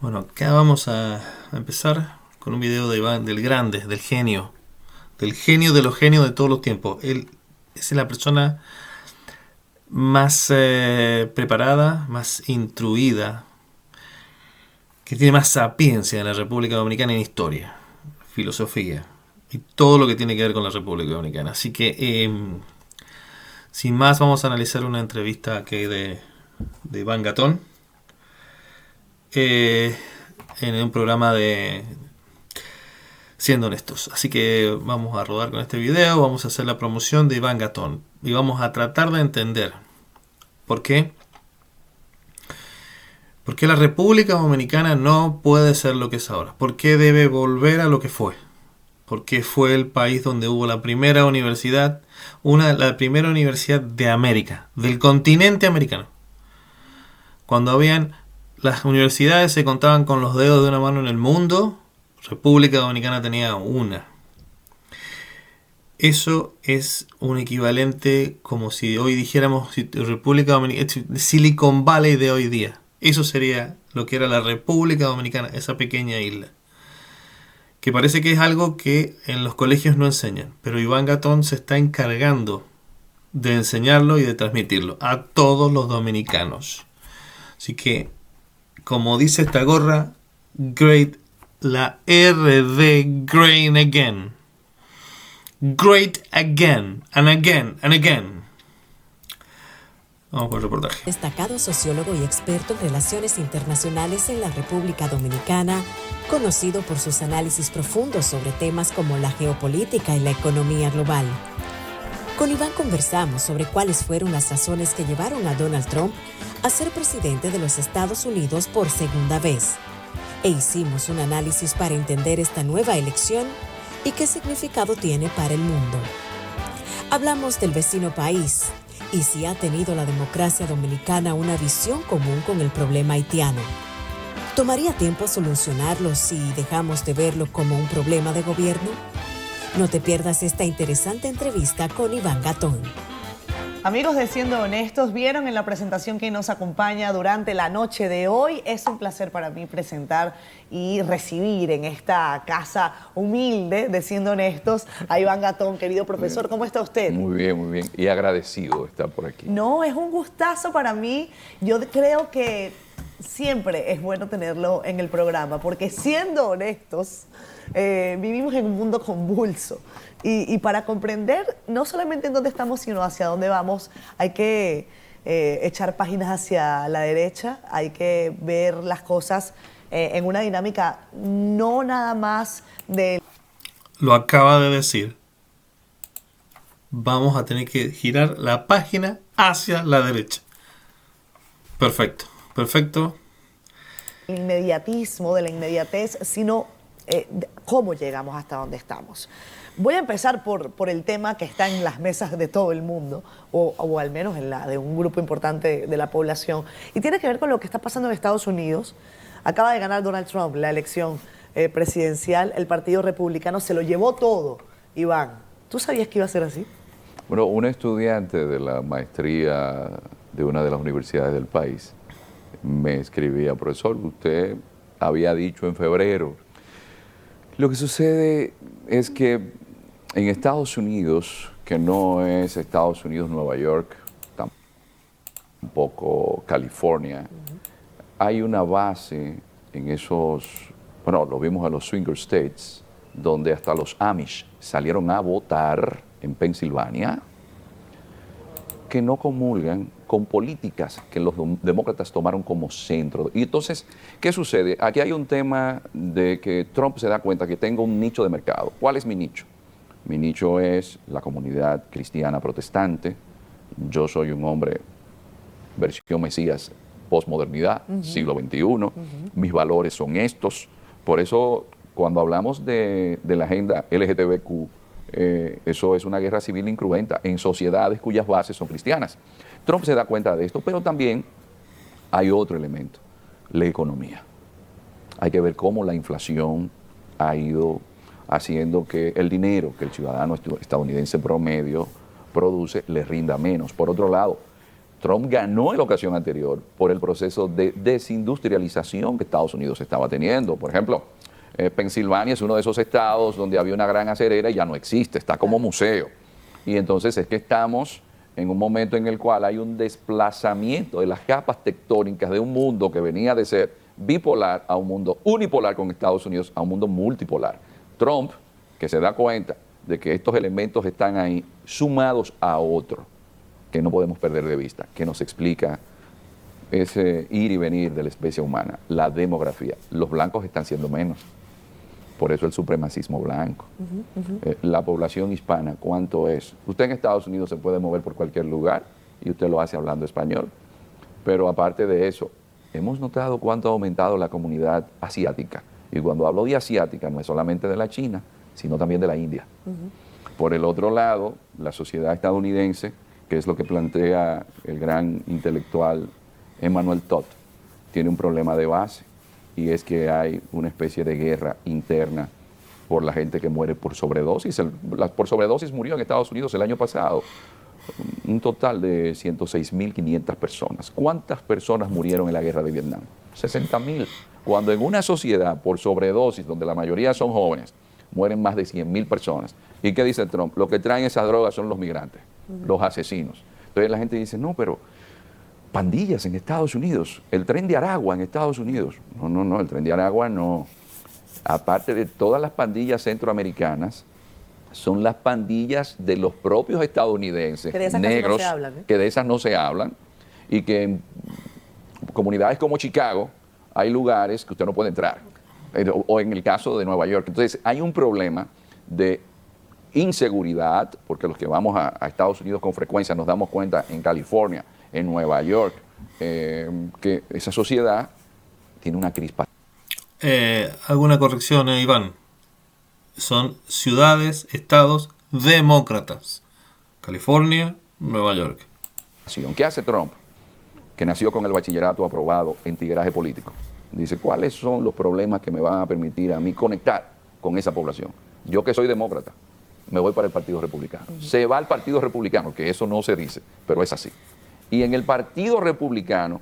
Bueno, acá vamos a empezar con un video de Iván, del grande, del genio de los genios de todos los tiempos. Él es la persona más preparada, más instruida, que tiene más sapiencia en la República Dominicana en historia, filosofía y todo lo que tiene que ver con la República Dominicana. Así que, sin más, vamos a analizar una entrevista que hay de Iván Gatón en un programa de Siendo Honestos. Así que vamos a rodar con este video, vamos a hacer la promoción de Iván Gatón y vamos a tratar de entender por qué la República Dominicana no puede ser lo que es ahora, por qué debe volver a lo que fue, por qué fue el país donde hubo la primera universidad, la primera universidad de América, del continente americano, cuando las universidades se contaban con los dedos de una mano en el mundo. República Dominicana tenía una. Eso es un equivalente como si hoy dijéramos República Dominicana, Silicon Valley de hoy día. Eso sería lo que era la República Dominicana, esa pequeña isla. Que parece que es algo que en los colegios no enseñan, pero Iván Gatón se está encargando de enseñarlo y de transmitirlo a todos los dominicanos. Así que, como dice esta gorra, great, la R de grain again. Great again, and again, and again. Vamos con el reportaje. Destacado sociólogo y experto en relaciones internacionales en la República Dominicana, conocido por sus análisis profundos sobre temas como la geopolítica y la economía global. Con Iván conversamos sobre cuáles fueron las razones que llevaron a Donald Trump a ser presidente de los Estados Unidos por segunda vez. E hicimos un análisis para entender esta nueva elección y qué significado tiene para el mundo. Hablamos del vecino país y si ha tenido la democracia dominicana una visión común con el problema haitiano. ¿Tomaría tiempo solucionarlo si dejamos de verlo como un problema de gobierno? No te pierdas esta interesante entrevista con Iván Gatón. Amigos de Siendo Honestos, vieron en la presentación que nos acompaña durante la noche de hoy. Es un placer para mí presentar y recibir en esta casa humilde de Siendo Honestos a Iván Gatón. Querido profesor, ¿cómo está usted? Muy bien, muy bien. Y agradecido de estar por aquí. No, es un gustazo para mí. Yo creo que siempre es bueno tenerlo en el programa, porque siendo honestos, vivimos en un mundo convulso. Y para comprender no solamente en dónde estamos, sino hacia dónde vamos, hay que echar páginas hacia la derecha, hay que ver las cosas en una dinámica no nada más de... Lo acaba de decir. Vamos a tener que girar la página hacia la derecha. Perfecto, perfecto. El inmediatismo, de la inmediatez, sino cómo llegamos hasta donde estamos. Voy a empezar por el tema que está en las mesas de todo el mundo, o al menos en la de un grupo importante de la población, y tiene que ver con lo que está pasando en Estados Unidos. Acaba de ganar Donald Trump la elección presidencial, el Partido Republicano se lo llevó todo. Iván, ¿tú sabías que iba a ser así? Bueno, un estudiante de la maestría de una de las universidades del país me escribía: profesor, usted había dicho en febrero. Lo que sucede es que en Estados Unidos, que no es Estados Unidos, Nueva York, tampoco California, hay una base en esos, bueno, lo vimos en los Swinger States, donde hasta los Amish salieron a votar en Pensilvania, que no comulgan con políticas que los demócratas tomaron como centro. Y entonces, ¿qué sucede? Aquí hay un tema de que Trump se da cuenta que tengo un nicho de mercado. ¿Cuál es mi nicho? Mi nicho es la comunidad cristiana protestante. Yo soy un hombre, versión Mesías, posmodernidad, siglo XXI. Mis valores son estos. Por eso, cuando hablamos de la agenda LGTBQ, eso es una guerra civil incruenta en sociedades cuyas bases son cristianas. Trump se da cuenta de esto, pero también hay otro elemento, la economía. Hay que ver cómo la inflación ha ido haciendo que el dinero que el ciudadano estadounidense promedio produce le rinda menos. Por otro lado, Trump ganó en la ocasión anterior por el proceso de desindustrialización que Estados Unidos estaba teniendo. Por ejemplo, Pensilvania es uno de esos estados donde había una gran acerera y ya no existe, está como museo. Y entonces es que estamos en un momento en el cual hay un desplazamiento de las capas tectónicas de un mundo que venía de ser bipolar a un mundo unipolar con Estados Unidos, a un mundo multipolar. Trump, que se da cuenta de que estos elementos están ahí sumados a otro, que no podemos perder de vista, que nos explica ese ir y venir de la especie humana, la demografía. Los blancos están siendo menos. Por eso el supremacismo blanco. La población hispana, ¿cuánto es? Usted en Estados Unidos se puede mover por cualquier lugar y usted lo hace hablando español. Pero aparte de eso, hemos notado cuánto ha aumentado la comunidad asiática. Y cuando hablo de asiática, no es solamente de la China, sino también de la India. Por el otro lado, la sociedad estadounidense, que es lo que plantea el gran intelectual Emmanuel Todd, tiene un problema de base, y es que hay una especie de guerra interna por la gente que muere por sobredosis. Por sobredosis murió en Estados Unidos el año pasado un total de 106.500 personas. ¿Cuántas personas murieron en la guerra de Vietnam? 60.000. Cuando en una sociedad por sobredosis, donde la mayoría son jóvenes, mueren más de 100.000 personas. ¿Y qué dice Trump? Lo que traen esas drogas son los migrantes, los asesinos. Entonces la gente dice, no, pero pandillas en Estados Unidos, el tren de Aragua en Estados Unidos. No, el tren de Aragua no. Aparte de todas las pandillas centroamericanas, son las pandillas de los propios estadounidenses, que de esas negros, no se hablan, ¿eh? que de esas no se hablan, y que en comunidades como Chicago hay lugares que usted no puede entrar, o en el caso de Nueva York. Entonces hay un problema de inseguridad, porque los que vamos a Estados Unidos con frecuencia nos damos cuenta en California, en Nueva York, que esa sociedad tiene una crispa. ¿Alguna corrección, Iván? Son ciudades, estados demócratas. California, Nueva York. ¿Qué hace Trump? Que nació con el bachillerato aprobado en tigraje político. Dice, ¿cuáles son los problemas que me van a permitir a mí conectar con esa población? Yo que soy demócrata, me voy para el Partido Republicano. Se va al Partido Republicano, que eso no se dice, pero es así. Y en el Partido Republicano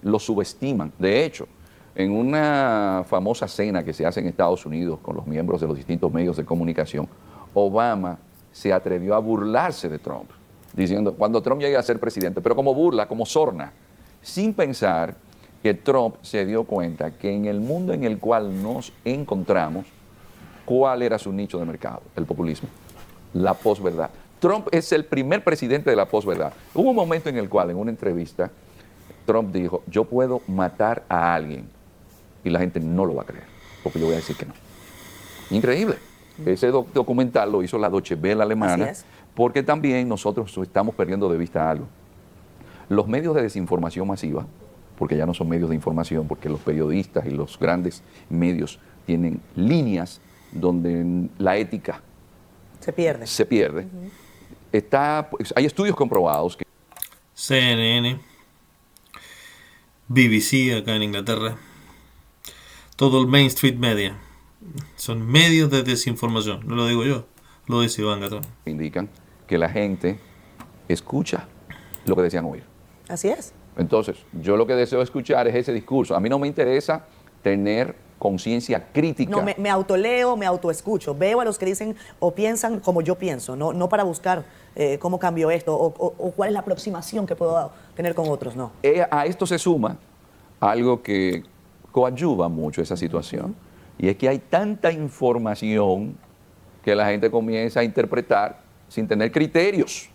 lo subestiman. De hecho, en una famosa cena que se hace en Estados Unidos con los miembros de los distintos medios de comunicación, Obama se atrevió a burlarse de Trump, diciendo, cuando Trump llegue a ser presidente, pero como burla, como sorna, sin pensar que Trump se dio cuenta que en el mundo en el cual nos encontramos, ¿cuál era su nicho de mercado? El populismo, la posverdad. Trump es el primer presidente de la posverdad. Hubo un momento en el cual, en una entrevista, Trump dijo, yo puedo matar a alguien y la gente no lo va a creer, porque yo voy a decir que no. Increíble. Ese documental lo hizo la Deutsche Welle alemana, porque también nosotros estamos perdiendo de vista algo. Los medios de desinformación masiva, porque ya no son medios de información, porque los periodistas y los grandes medios tienen líneas donde la ética se pierde. Hay estudios comprobados que CNN, BBC acá en Inglaterra, todo el Main Street Media, son medios de desinformación, no lo digo yo, lo dice Iván Gatón. indican que la gente escucha lo que desean oír. Así es. Entonces, yo lo que deseo escuchar es ese discurso. A mí no me interesa tener conciencia crítica. No, me autoleo, me autoescucho. Veo a los que dicen o piensan como yo pienso, no para buscar cómo cambio esto o cuál es la aproximación que puedo tener con otros, no. A esto se suma algo que coadyuva mucho esa situación, y es que hay tanta información que la gente comienza a interpretar sin tener criterios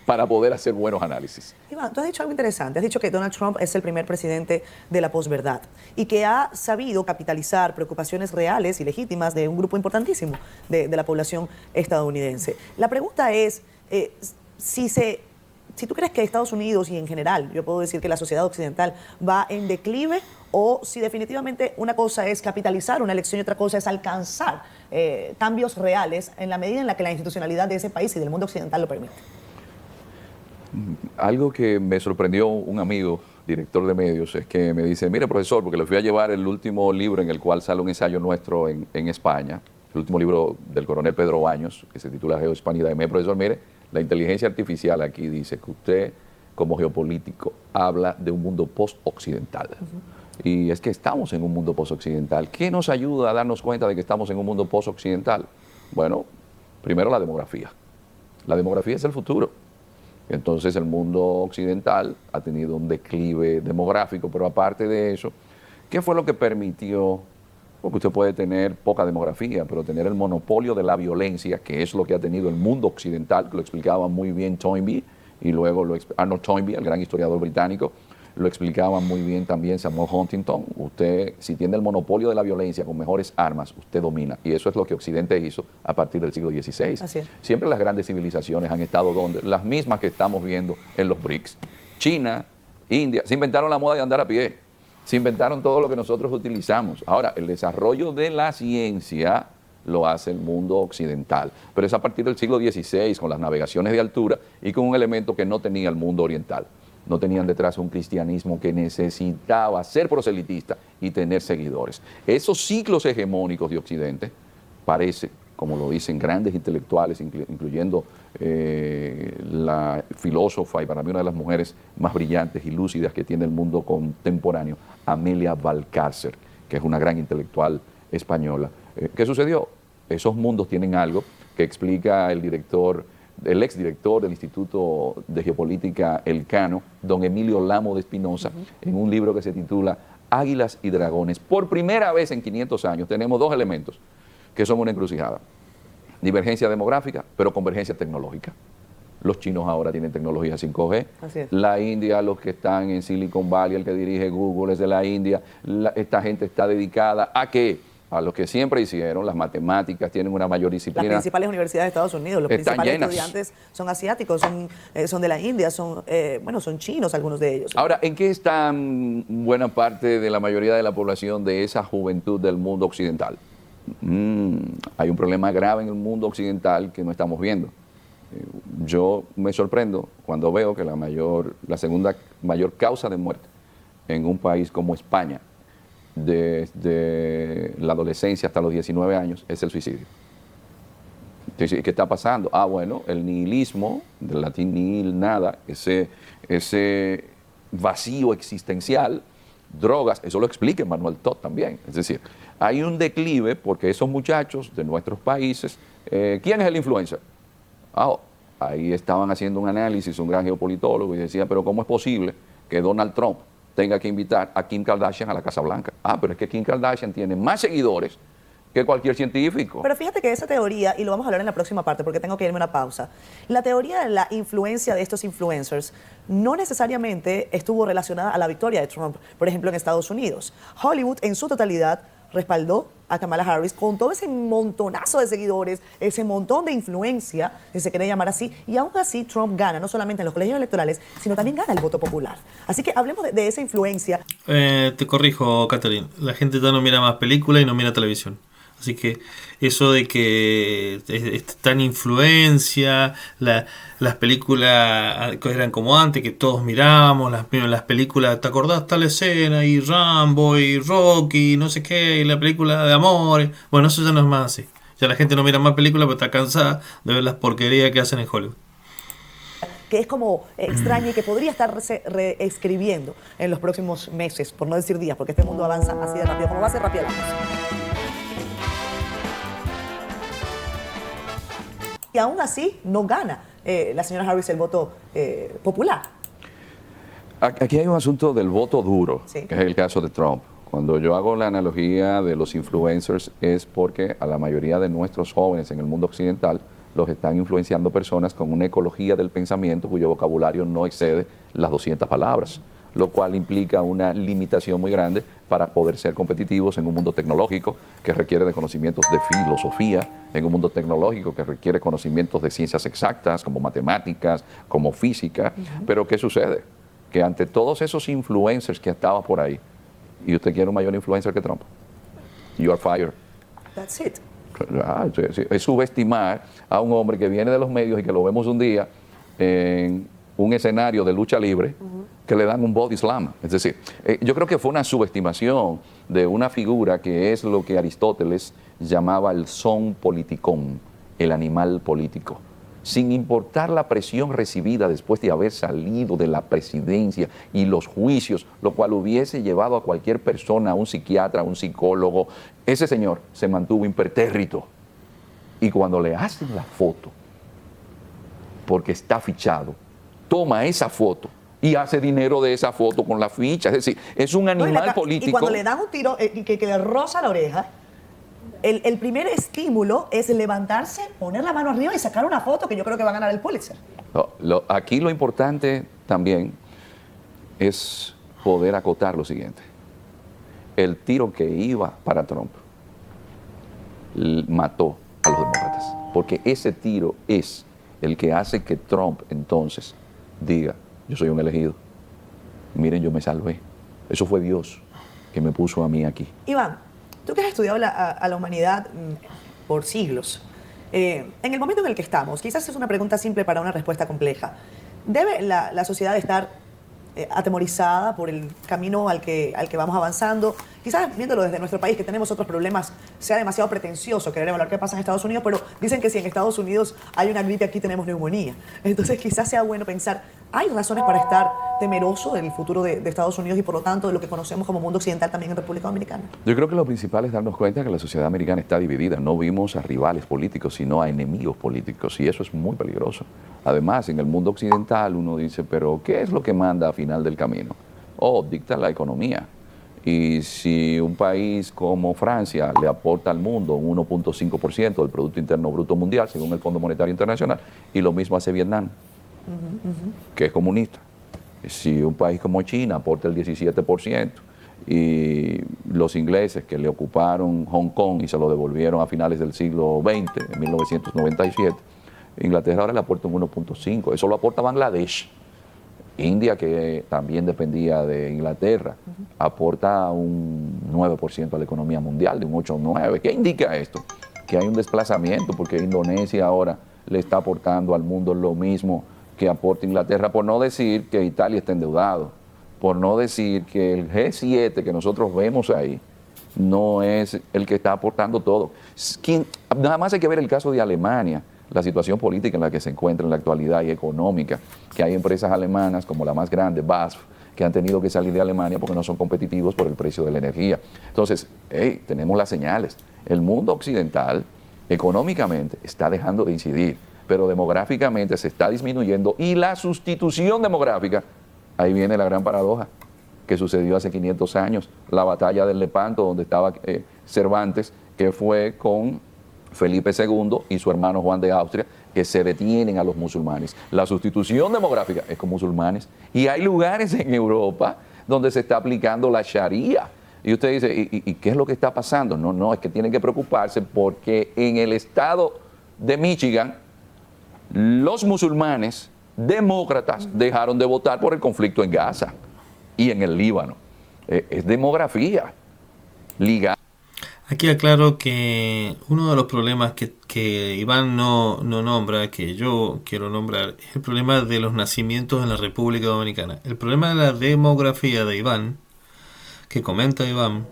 para poder hacer buenos análisis. Iván, tú has dicho algo interesante. Has dicho que Donald Trump es el primer presidente de la posverdad y que ha sabido capitalizar preocupaciones reales y legítimas de un grupo importantísimo de la población estadounidense. La pregunta es, si tú crees que Estados Unidos y en general, yo puedo decir que la sociedad occidental va en declive, o si definitivamente una cosa es capitalizar una elección y otra cosa es alcanzar cambios reales en la medida en la que la institucionalidad de ese país y del mundo occidental lo permite. Algo que me sorprendió un amigo, director de medios, es que me dice, mire profesor, porque le fui a llevar el último libro en el cual sale un ensayo nuestro en España, el último libro del coronel Pedro Baños, que se titula Geohispanidad. Y me profesor, mire, la inteligencia artificial aquí dice que usted como geopolítico, habla de un mundo post-occidental. Y es que estamos en un mundo post-occidental. ¿Qué nos ayuda a darnos cuenta de que estamos en un mundo post-occidental? Bueno, primero la demografía. La demografía es el futuro. Entonces el mundo occidental ha tenido un declive demográfico, pero aparte de eso, ¿qué fue lo que permitió? Porque usted puede tener poca demografía, pero tener el monopolio de la violencia, que es lo que ha tenido el mundo occidental, que lo explicaba muy bien Toynbee, y luego Arnold Toynbee, el gran historiador británico, lo explicaba muy bien también Samuel Huntington. Usted, si tiene el monopolio de la violencia con mejores armas, usted domina. Y eso es lo que Occidente hizo a partir del siglo XVI. Así es. Siempre las grandes civilizaciones han estado donde, las mismas que estamos viendo en los BRICS. China, India, se inventaron la moda de andar a pie. Se inventaron todo lo que nosotros utilizamos. Ahora, el desarrollo de la ciencia lo hace el mundo occidental, pero es a partir del siglo XVI, con las navegaciones de altura y con un elemento que no tenía el mundo oriental. No tenían detrás un cristianismo que necesitaba ser proselitista y tener seguidores. Esos ciclos hegemónicos de Occidente, parece, como lo dicen grandes intelectuales, incluyendo la filósofa y para mí una de las mujeres más brillantes y lúcidas que tiene el mundo contemporáneo, Amelia Valcárcer, que es una gran intelectual española. ¿Qué sucedió? Esos mundos tienen algo que explica el exdirector del Instituto de Geopolítica Elcano, don Emilio Lamo de Espinosa, en un libro que se titula Águilas y Dragones. Por primera vez en 500 años tenemos dos elementos que son una encrucijada. Divergencia demográfica, pero convergencia tecnológica. Los chinos ahora tienen tecnología 5G. Así es. La India, los que están en Silicon Valley, el que dirige Google es de la India. Esta gente está dedicada ¿a qué? A lo que siempre hicieron, las matemáticas, tienen una mayor disciplina. Las principales universidades de Estados Unidos, los Están principales llenas. estudiantes son asiáticos, son de la India, son chinos algunos de ellos. Ahora, ¿en qué está buena parte de la mayoría de la población de esa juventud del mundo occidental? Hay un problema grave en el mundo occidental que no estamos viendo. Yo me sorprendo cuando veo que la segunda mayor causa de muerte en un país como España, desde la adolescencia hasta los 19 años, es el suicidio. Entonces, ¿qué está pasando? Bueno, el nihilismo, del latín nihil, nada, ese vacío existencial, drogas, eso lo explica Emmanuel Todd también. Es decir, hay un declive porque esos muchachos de nuestros países, ¿quién es el influencer? Ahí estaban haciendo un análisis, un gran geopolitólogo, y decía, pero ¿cómo es posible que Donald Trump tenga que invitar a Kim Kardashian a la Casa Blanca? Pero es que Kim Kardashian tiene más seguidores que cualquier científico. Pero fíjate que esa teoría, y lo vamos a hablar en la próxima parte porque tengo que irme a una pausa, la teoría de la influencia de estos influencers no necesariamente estuvo relacionada a la victoria de Trump, por ejemplo, en Estados Unidos. Hollywood en su totalidad respaldó a Kamala Harris con todo ese montonazo de seguidores, ese montón de influencia, si se quiere llamar así, y aún así Trump gana, no solamente en los colegios electorales, sino también gana el voto popular. Así que hablemos de esa influencia. Te corrijo, Catherine. La gente ya no mira más películas y no mira televisión. Así que eso de que está en influencia, las películas que eran como antes, que todos mirábamos, las películas, ¿te acordás tal escena? Y Rambo, y Rocky, no sé qué, y la película de amor. Bueno, eso ya no es más así. Ya la gente no mira más películas porque está cansada de ver las porquerías que hacen en Hollywood. Que es como extraña y que podría estarse reescribiendo en los próximos meses, por no decir días, porque este mundo avanza así de rápido, como va a ser rápido la cosa. Y aún así no gana la señora Harris el voto popular. Aquí hay un asunto del voto duro, Sí. que es el caso de Trump. Cuando yo hago la analogía de los influencers es porque a la mayoría de nuestros jóvenes en el mundo occidental los están influenciando personas con una ecología del pensamiento cuyo vocabulario no excede las 200 palabras, lo cual implica una limitación muy grande para poder ser competitivos en un mundo tecnológico que requiere de conocimientos de filosofía, en un mundo tecnológico que requiere conocimientos de ciencias exactas, como matemáticas, como física. Pero ¿qué sucede? Que ante todos esos influencers que estaban por ahí, y usted quiere un mayor influencer que Trump, you are fired. That's it. Sí. Es subestimar a un hombre que viene de los medios y que lo vemos un día en un escenario de lucha libre, que le dan un body slam. Es decir, yo creo que fue una subestimación de una figura que es lo que Aristóteles llamaba el son politikon, el animal político. sin importar la presión recibida después de haber salido de la presidencia y los juicios, lo cual hubiese llevado a cualquier persona, a un psiquiatra, a un psicólogo, ese señor se mantuvo impertérrito. Y cuando le hacen la foto, porque está fichado, toma esa foto y hace dinero de esa foto con la ficha. Es decir, es un animal político. Y cuando le dan un tiro que le roza la oreja, el primer estímulo es levantarse, poner la mano arriba y sacar una foto que yo creo que va a ganar el Pulitzer. Aquí lo importante también es poder acotar lo siguiente. El tiro que iba para Trump mató a los demócratas, porque ese tiro es el que hace que Trump entonces diga: yo soy un elegido, miren, yo me salvé, eso fue Dios que me puso a mí aquí. Iván, tú que has estudiado a la humanidad por siglos, en el momento en el que estamos, quizás es una pregunta simple para una respuesta compleja, ¿debe la sociedad estar atemorizada por el camino al que vamos avanzando? Quizás viéndolo desde nuestro país, que tenemos otros problemas, sea demasiado pretencioso querer evaluar qué pasa en Estados Unidos, pero dicen que si en Estados Unidos hay una gripe, aquí tenemos neumonía. Entonces quizás sea bueno pensar, ¿hay razones para estar temeroso del futuro de Estados Unidos y por lo tanto de lo que conocemos como mundo occidental también en República Dominicana? Yo creo que lo principal es darnos cuenta que la sociedad americana está dividida. No vimos a rivales políticos, sino a enemigos políticos, y eso es muy peligroso. Además, en el mundo occidental uno dice, pero ¿qué es lo que manda a final del camino? Dicta la economía. Y si un país como Francia le aporta al mundo un 1.5% del Producto Interno Bruto Mundial, según el Fondo Monetario Internacional, y lo mismo hace Vietnam, que es comunista. Si un país como China aporta el 17%, y los ingleses que le ocuparon Hong Kong y se lo devolvieron a finales del siglo XX, en 1997, Inglaterra ahora le aporta un 1.5%, eso lo aporta Bangladesh. India, que también dependía de Inglaterra, aporta un 9% a la economía mundial, de un 8 o 9. ¿Qué indica esto? Que hay un desplazamiento, porque Indonesia ahora le está aportando al mundo lo mismo que aporta Inglaterra, por no decir que Italia está endeudado, por no decir que el G7 que nosotros vemos ahí no es el que está aportando todo. Nada más hay que ver el caso de Alemania, la situación política en la que se encuentra en la actualidad y económica, que hay empresas alemanas como la más grande, BASF, que han tenido que salir de Alemania porque no son competitivos por el precio de la energía. Entonces, tenemos las señales. El mundo occidental, económicamente, está dejando de incidir, pero demográficamente se está disminuyendo, y la sustitución demográfica, ahí viene la gran paradoja que sucedió hace 500 años, la batalla del Lepanto, donde estaba Cervantes, que fue con Felipe II y su hermano Juan de Austria, que se detienen a los musulmanes. La sustitución demográfica es con musulmanes, y hay lugares en Europa donde se está aplicando la Sharia. Y usted dice, ¿y qué es lo que está pasando? No, es que tienen que preocuparse porque en el estado de Michigan, los musulmanes demócratas dejaron de votar por el conflicto en Gaza y en el Líbano. Es demografía ligada. Aquí aclaro que uno de los problemas que Iván no nombra, que yo quiero nombrar, es el problema de los nacimientos en la República Dominicana. El problema de la demografía de Iván, que comenta Iván,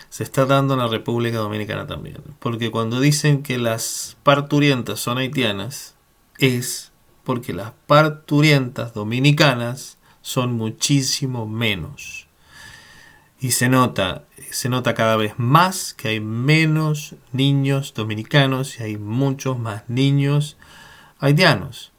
se está dando en la República Dominicana también. Porque cuando dicen que las parturientas son haitianas, es porque las parturientas dominicanas son muchísimo menos. Y se nota cada vez más que hay menos niños dominicanos y hay muchos más niños haitianos.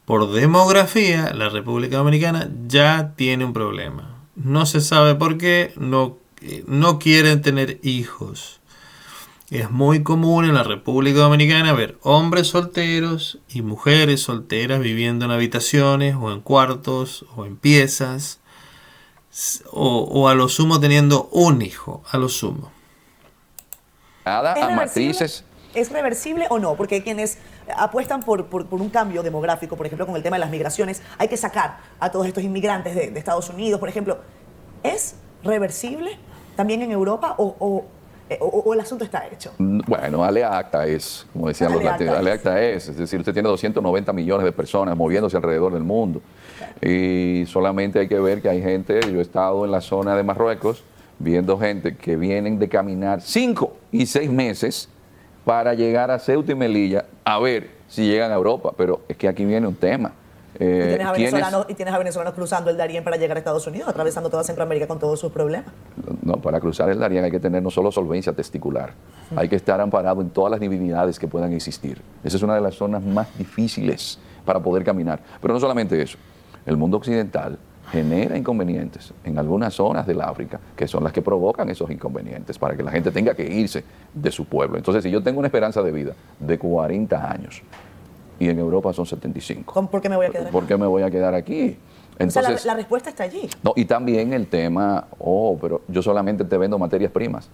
Por demografía, la República Dominicana ya tiene un problema. No se sabe por qué, no quieren tener hijos. Es muy común en la República Dominicana ver hombres solteros y mujeres solteras viviendo en habitaciones o en cuartos o en piezas, o a lo sumo teniendo un hijo, a lo sumo. ¿Es reversible o no? Porque quienes apuestan por un cambio demográfico, por ejemplo, con el tema de las migraciones, hay que sacar a todos estos inmigrantes de Estados Unidos, por ejemplo. ¿Es reversible también en Europa o el asunto está hecho? Bueno, aleacta es, como decían los latinos, aleacta es decir, usted tiene 290 millones de personas moviéndose alrededor del mundo. Y solamente hay que ver que hay gente, yo he estado en la zona de Marruecos, viendo gente que vienen de caminar 5 y 6 meses para llegar a Ceuta y Melilla a ver si llegan a Europa. Pero es que aquí viene un tema. Y tienes a venezolanos cruzando el Darién para llegar a Estados Unidos, atravesando toda Centroamérica con todos sus problemas. No, para cruzar el Darién hay que tener no solo solvencia testicular, hay que estar amparado en todas las divinidades que puedan existir. Esa es una de las zonas más difíciles para poder caminar. Pero no solamente eso, el mundo occidental genera inconvenientes en algunas zonas del África, que son las que provocan esos inconvenientes, para que la gente tenga que irse de su pueblo. Entonces, si yo tengo una esperanza de vida de 40 años, y en Europa son 75. ¿Por qué me voy a quedar aquí? ¿Por qué me voy a quedar aquí? Entonces, o sea, la respuesta está allí. No, y también el tema, pero yo solamente te vendo materias primas.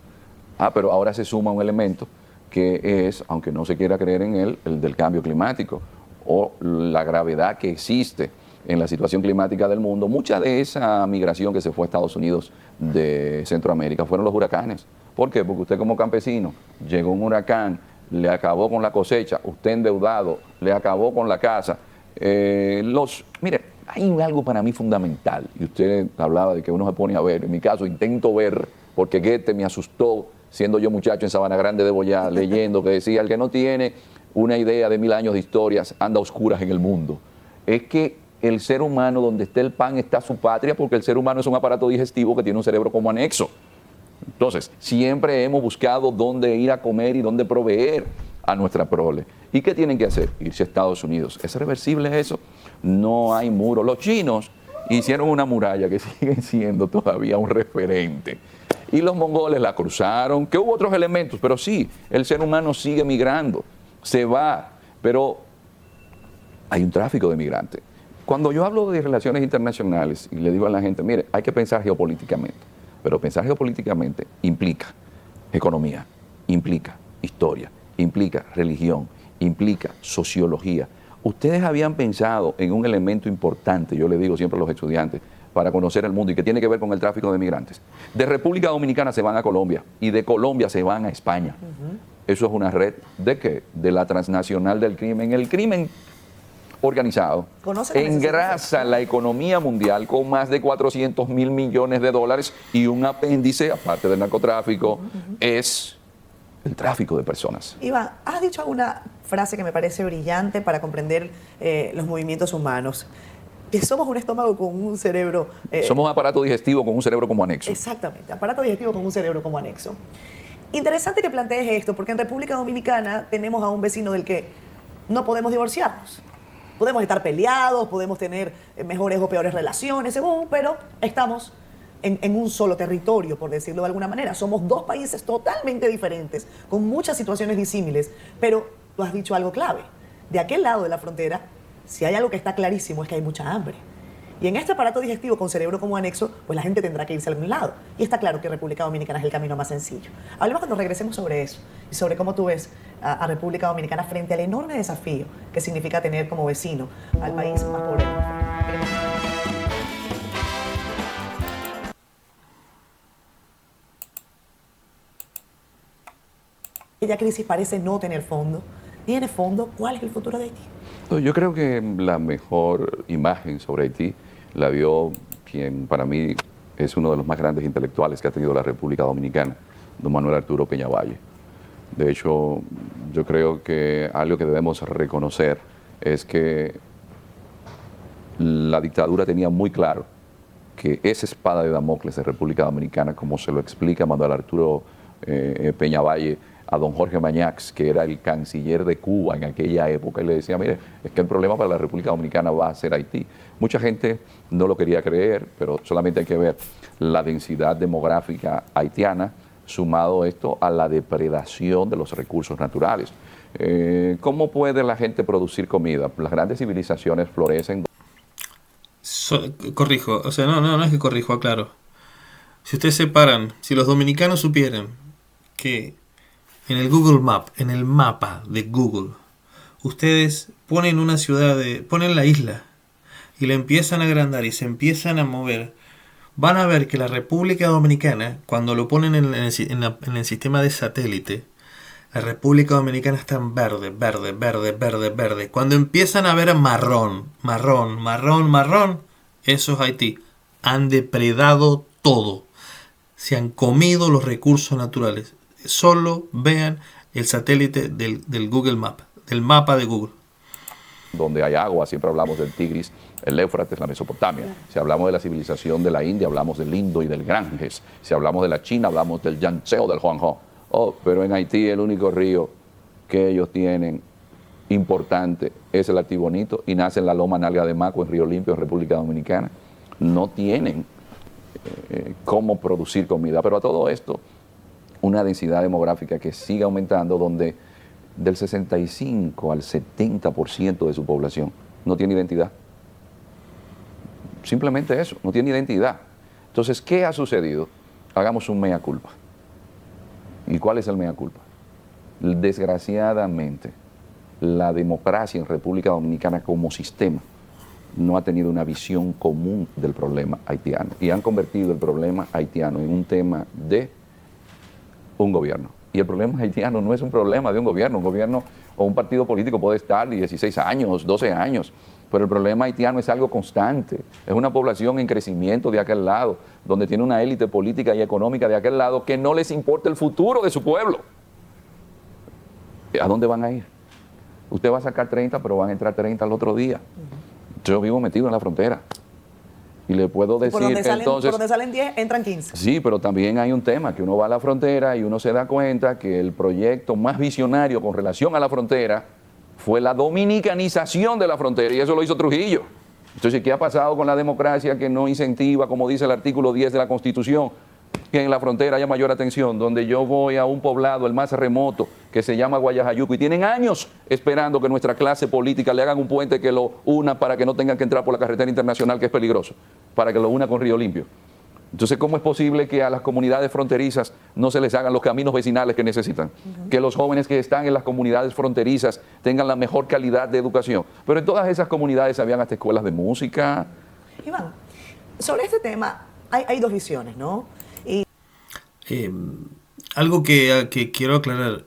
Pero ahora se suma un elemento que es, aunque no se quiera creer en él, el del cambio climático o la gravedad que existe en la situación climática del mundo. Mucha de esa migración que se fue a Estados Unidos de Centroamérica fueron los huracanes. ¿Por qué? Porque usted como campesino, llegó un huracán, le acabó con la cosecha, usted endeudado, le acabó con la casa. Mire, hay algo para mí fundamental, y usted hablaba de que uno se pone a ver, en mi caso intento ver, porque Goethe me asustó, siendo yo muchacho en Sabana Grande de Boyá, leyendo, que decía, el que no tiene una idea de 1000 años de historias, anda a oscuras en el mundo. Es que el ser humano, donde esté el pan, está su patria, porque el ser humano es un aparato digestivo que tiene un cerebro como anexo. Entonces, siempre hemos buscado dónde ir a comer y dónde proveer a nuestra prole. ¿Y qué tienen que hacer? Irse a Estados Unidos. ¿Es reversible eso? No hay muro. Los chinos hicieron una muralla que sigue siendo todavía un referente. Y los mongoles la cruzaron, que hubo otros elementos, pero sí, el ser humano sigue migrando, se va, pero hay un tráfico de migrantes. Cuando yo hablo de relaciones internacionales y le digo a la gente, mire, hay que pensar geopolíticamente. Pero pensar geopolíticamente implica economía, implica historia, implica religión, implica sociología. Ustedes habían pensado en un elemento importante, yo le digo siempre a los estudiantes, para conocer el mundo y que tiene que ver con el tráfico de migrantes. De República Dominicana se van a Colombia y de Colombia se van a España. Eso es una red ¿de qué? De la transnacional del crimen. El crimen organizado engrasa la economía mundial con más de 400.000 millones de dólares y un apéndice, aparte del narcotráfico, es el tráfico de personas. Iván, has dicho una frase que me parece brillante para comprender los movimientos humanos. Que somos un estómago con un cerebro... somos un aparato digestivo con un cerebro como anexo. Exactamente, aparato digestivo con un cerebro como anexo. Interesante que plantees esto, porque en República Dominicana tenemos a un vecino del que no podemos divorciarnos. Podemos estar peleados, podemos tener mejores o peores relaciones, según, pero estamos en un solo territorio, por decirlo de alguna manera. Somos dos países totalmente diferentes, con muchas situaciones disímiles, pero tú has dicho algo clave. De aquel lado de la frontera, si hay algo que está clarísimo es que hay mucha hambre. Y en este aparato digestivo con cerebro como anexo, pues la gente tendrá que irse a algún lado. Y está claro que República Dominicana es el camino más sencillo. Hablemos cuando regresemos sobre eso y sobre cómo tú ves a República Dominicana frente al enorme desafío que significa tener como vecino al país más pobre del mundo. Aquella crisis parece no tener fondo. ¿Tiene fondo? ¿Cuál es el futuro de Haití? Yo creo que la mejor imagen sobre Haití la vio quien para mí es uno de los más grandes intelectuales que ha tenido la República Dominicana, don Manuel Arturo Peñavalle. De hecho, yo creo que algo que debemos reconocer es que la dictadura tenía muy claro que esa espada de Damocles de República Dominicana, como se lo explica Manuel Arturo Peñavalle a don Jorge Mañax, que era el canciller de Cuba en aquella época, y le decía, mire, es que el problema para la República Dominicana va a ser Haití. Mucha gente no lo quería creer, pero solamente hay que ver la densidad demográfica haitiana, sumado esto a la depredación de los recursos naturales. ¿Cómo puede la gente producir comida? Las grandes civilizaciones florecen. Corrijo, o sea, no es que corrijo, aclaro. Si ustedes separan, si los dominicanos supieran que en el Google Map, en el mapa de Google, ustedes ponen una ciudad, ponen la isla y la empiezan a agrandar y se empiezan a mover, van a ver que la República Dominicana, cuando lo ponen en el sistema de satélite, la República Dominicana está en verde, verde, verde, verde, verde. Cuando empiezan a ver marrón, marrón, marrón, marrón, eso es Haití. Han depredado todo. Se han comido los recursos naturales. Solo vean el satélite del Google Map, del mapa de Google. donde hay agua, siempre hablamos del Tigris, el Éufrates, la Mesopotamia. Si hablamos de la civilización de la India, hablamos del Indo y del Ganges. Si hablamos de la China, hablamos del Yangtze o del Huanghe. Oh, pero en Haití el único río que ellos tienen importante es el Artibonito y nace en la Loma Nalga de Maco, en Río Limpio, en República Dominicana. No tienen cómo producir comida, pero a todo esto, una densidad demográfica que sigue aumentando, donde del 65 al 70% de su población no tiene identidad. Simplemente eso, no tiene identidad. Entonces, ¿qué ha sucedido? Hagamos un mea culpa. ¿Y cuál es el mea culpa? Desgraciadamente, la democracia en República Dominicana como sistema no ha tenido una visión común del problema haitiano y han convertido el problema haitiano en un tema de un gobierno. Y el problema haitiano no es un problema de un gobierno o un partido político puede estar 16 años, 12 años, pero el problema haitiano es algo constante, es una población en crecimiento de aquel lado, donde tiene una élite política y económica de aquel lado que no les importa el futuro de su pueblo. ¿A dónde van a ir? Usted va a sacar 30, pero van a entrar 30 al otro día. Yo vivo metido en la frontera. Y le puedo decir que entonces... Por donde salen 10, entran 15. Sí, pero también hay un tema, que uno va a la frontera y uno se da cuenta que el proyecto más visionario con relación a la frontera fue la dominicanización de la frontera, y eso lo hizo Trujillo. Entonces, ¿qué ha pasado con la democracia que no incentiva, como dice el artículo 10 de la Constitución, que en la frontera haya mayor atención? Donde yo voy a un poblado, el más remoto, que se llama Guayajayuco, y tienen años esperando que nuestra clase política le hagan un puente que lo una para que no tengan que entrar por la carretera internacional, que es peligroso, para que lo una con Río Limpio. Entonces, ¿cómo es posible que a las comunidades fronterizas no se les hagan los caminos vecinales que necesitan? Que los jóvenes que están en las comunidades fronterizas tengan la mejor calidad de educación. Pero en todas esas comunidades habían hasta escuelas de música. Iván, sobre este tema hay dos visiones, ¿no? Algo que quiero aclarar.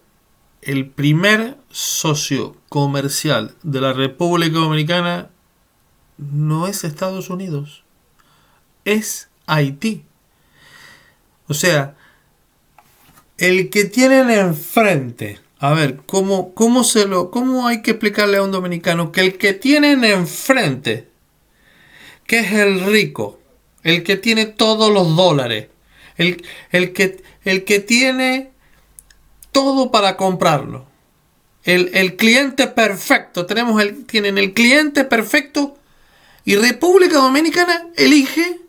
El primer socio comercial de la República Dominicana no es Estados Unidos, es Haití. O sea, el que tienen enfrente, a ver, ¿cómo hay que explicarle a un dominicano que el que tienen enfrente, que es el rico, el que tiene todos los dólares, el que tiene todo para comprarlo, el cliente perfecto, tienen el cliente perfecto, y República Dominicana elige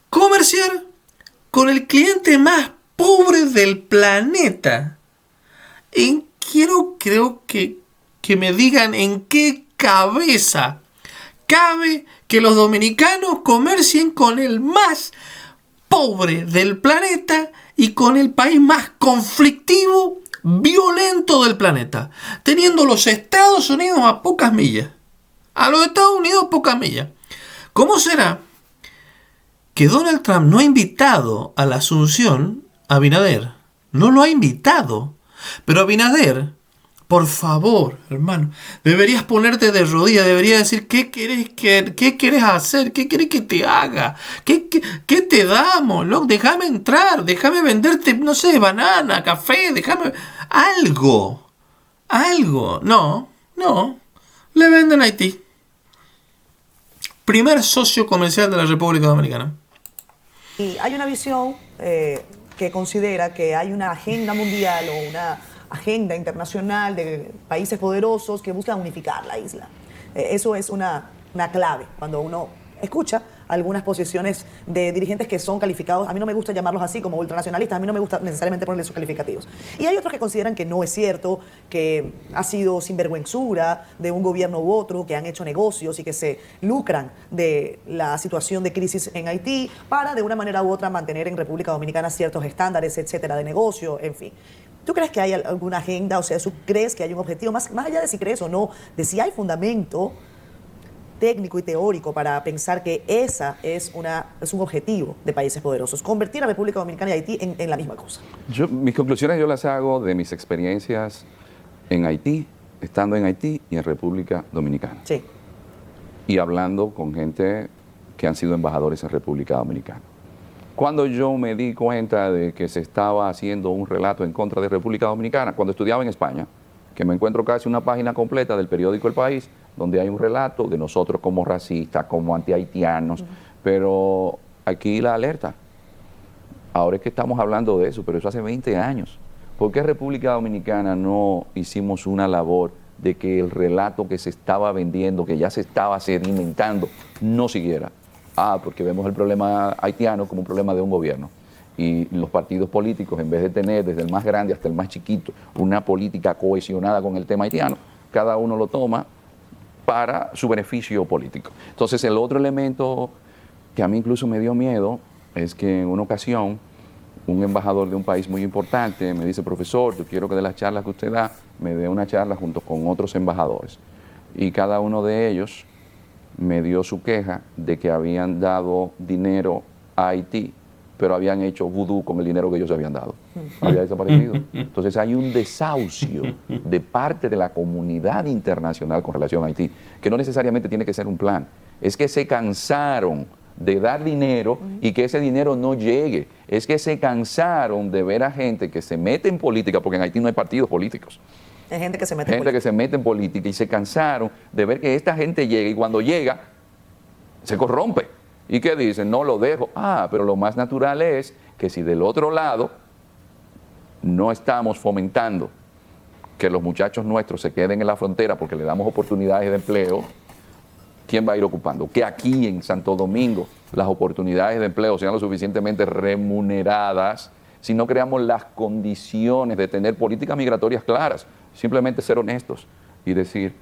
comerciar con el cliente más pobre del planeta? Y creo que me digan en qué cabeza cabe que los dominicanos comercien con el más pobre del planeta y con el país más conflictivo, violento del planeta, teniendo los Estados Unidos a pocas millas. A los Estados Unidos a pocas millas. ¿Cómo será que Donald Trump no ha invitado a la Asunción a Abinader? No lo ha invitado. Pero Abinader, por favor, hermano, deberías ponerte de rodillas, deberías decir, ¿qué quieres hacer? ¿Qué quieres que te haga? ¿Qué te damos, loco? Déjame entrar, déjame venderte, no sé, banana, café, déjame... Algo. No, le venden a Haití. Primer socio comercial de la República Dominicana. Y hay una visión que considera que hay una agenda mundial o una agenda internacional de países poderosos que buscan unificar la isla. Eso es una clave cuando uno escucha algunas posiciones de dirigentes que son calificados, a mí no me gusta llamarlos así como ultranacionalistas, a mí no me gusta necesariamente ponerles sus calificativos. Y hay otros que consideran que no es cierto, que ha sido sinvergüenzura de un gobierno u otro, que han hecho negocios y que se lucran de la situación de crisis en Haití para de una manera u otra mantener en República Dominicana ciertos estándares, etcétera, de negocio, en fin. ¿Tú crees que hay alguna agenda? O sea, ¿tú crees que hay un objetivo? Más allá de si crees o no, de si hay fundamento técnico y teórico para pensar que esa es un objetivo de países poderosos, convertir a República Dominicana y Haití en la misma cosa. Mis conclusiones yo las hago de mis experiencias en Haití, estando en Haití y en República Dominicana. Sí. Y hablando con gente que han sido embajadores en República Dominicana. Cuando yo me di cuenta de que se estaba haciendo un relato en contra de República Dominicana, cuando estudiaba en España, que me encuentro casi una página completa del periódico El País, donde hay un relato de nosotros como racistas, como anti-haitianos, pero aquí la alerta. Ahora es que estamos hablando de eso, pero eso hace 20 años. ¿Por qué República Dominicana no hicimos una labor de que el relato que se estaba vendiendo, que ya se estaba sedimentando, no siguiera? Porque vemos el problema haitiano como un problema de un gobierno. Y los partidos políticos, en vez de tener desde el más grande hasta el más chiquito una política cohesionada con el tema haitiano, cada uno lo toma para su beneficio político. Entonces, el otro elemento que a mí incluso me dio miedo es que en una ocasión un embajador de un país muy importante me dice: profesor, yo quiero que de las charlas que usted da, me dé una charla junto con otros embajadores. Y cada uno de ellos me dio su queja de que habían dado dinero a Haití, pero habían hecho vudú con el dinero que ellos habían dado. Había desaparecido. Entonces hay un desahucio de parte de la comunidad internacional con relación a Haití, que no necesariamente tiene que ser un plan. Es que se cansaron de dar dinero y que ese dinero no llegue. Es que se cansaron de ver a gente que se mete en política, porque en Haití no hay partidos políticos. Hay gente que se mete en política. Que se mete en política y se cansaron de ver que esta gente llega y cuando llega se corrompe. ¿Y qué dicen? No lo dejo. Pero lo más natural es que si del otro lado no estamos fomentando que los muchachos nuestros se queden en la frontera porque le damos oportunidades de empleo, ¿quién va a ir ocupando? Que aquí en Santo Domingo las oportunidades de empleo sean lo suficientemente remuneradas si no creamos las condiciones de tener políticas migratorias claras. Simplemente ser honestos y decir,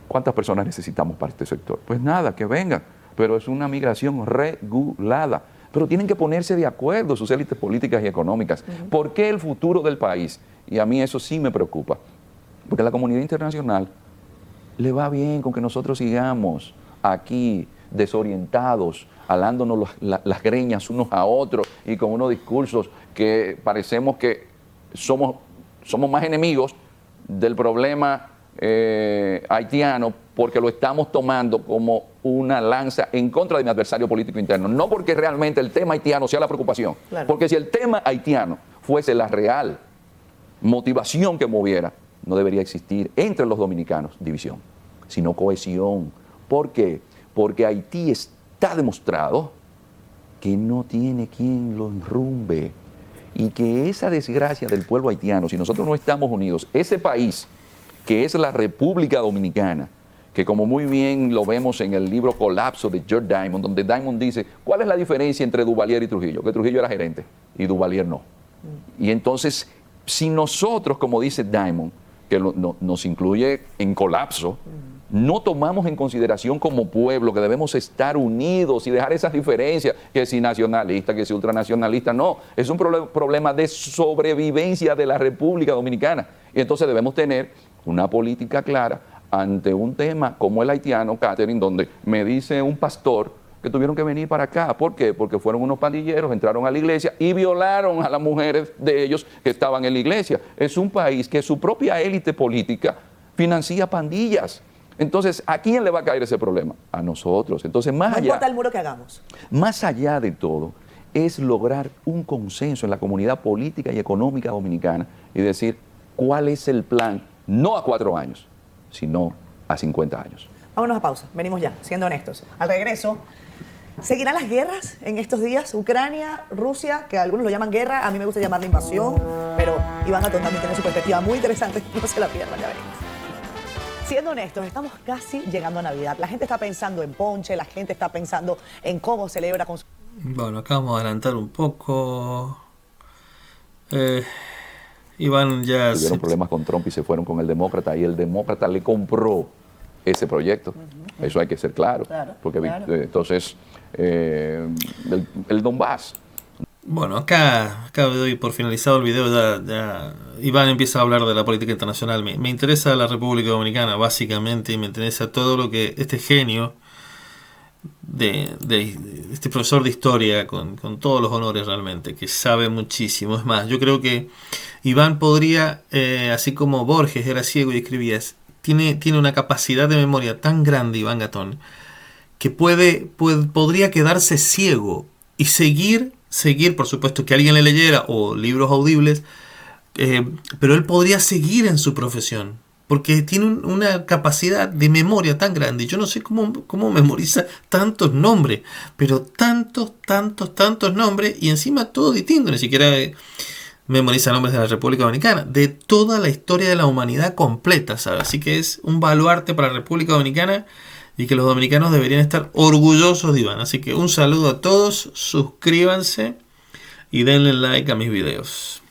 ¿cuántas personas necesitamos para este sector? Pues nada, que vengan, pero es una migración regulada. Pero tienen que ponerse de acuerdo sus élites políticas y económicas. ¿Por qué el futuro del país? Y a mí eso sí me preocupa, porque a la comunidad internacional le va bien con que nosotros sigamos aquí desorientados, alándonos las greñas unos a otros y con unos discursos que parecemos que somos más enemigos del problema haitiano, porque lo estamos tomando como una lanza en contra de mi adversario político interno. No porque realmente el tema haitiano sea la preocupación, claro. Porque si el tema haitiano fuese la real motivación que moviera, no debería existir entre los dominicanos división, sino cohesión. ¿Por qué? Porque Haití está demostrado que no tiene quien lo enrumbe y que esa desgracia del pueblo haitiano, si nosotros no estamos unidos, ese país que es la República Dominicana, que como muy bien lo vemos en el libro Colapso de George Diamond, donde Diamond dice, ¿cuál es la diferencia entre Duvalier y Trujillo? Que Trujillo era gerente y Duvalier no. Y entonces, si nosotros, como dice Diamond, que nos incluye en colapso, no tomamos en consideración como pueblo que debemos estar unidos y dejar esas diferencias, que si nacionalista, que si ultranacionalista, no, es un problema de sobrevivencia de la República Dominicana. Y entonces debemos tener una política clara ante un tema como el haitiano, Catherine, donde me dice un pastor que tuvieron que venir para acá. ¿Por qué? Porque fueron unos pandilleros, entraron a la iglesia y violaron a las mujeres de ellos que estaban en la iglesia. Es un país que su propia élite política financia pandillas. Entonces, ¿a quién le va a caer ese problema? A nosotros. Entonces, no importa el muro que hagamos. Más allá de todo, es lograr un consenso en la comunidad política y económica dominicana y decir cuál es el plan, no a 4 años, sino a 50 años. Vámonos a pausa, venimos ya, siendo honestos. Al regreso, ¿seguirán las guerras en estos días? Ucrania, Rusia, que algunos lo llaman guerra, a mí me gusta llamarla invasión, pero Iván Atón también tiene su perspectiva muy interesante, no se la pierdan, ya venimos. Siendo honestos, estamos casi llegando a Navidad. La gente está pensando en ponche, la gente está pensando en cómo celebra con su... Bueno, acá vamos a adelantar un poco. Iván ya... Tuvieron problemas con Trump y se fueron con el demócrata, y el demócrata le compró ese proyecto. Eso hay que ser claro. Porque entonces, el Donbass. Bueno, acá doy por finalizado el video, ya Iván empieza a hablar de la política internacional. Me interesa la República Dominicana, básicamente, y me interesa todo lo que este genio de este profesor de historia, con todos los honores realmente, que sabe muchísimo. Es más, yo creo que Iván podría, así como Borges era ciego y escribía, tiene una capacidad de memoria tan grande, Iván Gatón, que podría quedarse ciego y seguir, por supuesto, que alguien le leyera o libros audibles, pero él podría seguir en su profesión, porque tiene una capacidad de memoria tan grande. Yo no sé cómo memoriza tantos nombres, pero tantos nombres, y encima todo distinto, ni siquiera memoriza nombres de la República Dominicana, de toda la historia de la humanidad completa, ¿sabes? Así que es un baluarte para la República Dominicana y que los dominicanos deberían estar orgullosos de Iván. Así que un saludo a todos, suscríbanse y denle like a mis videos.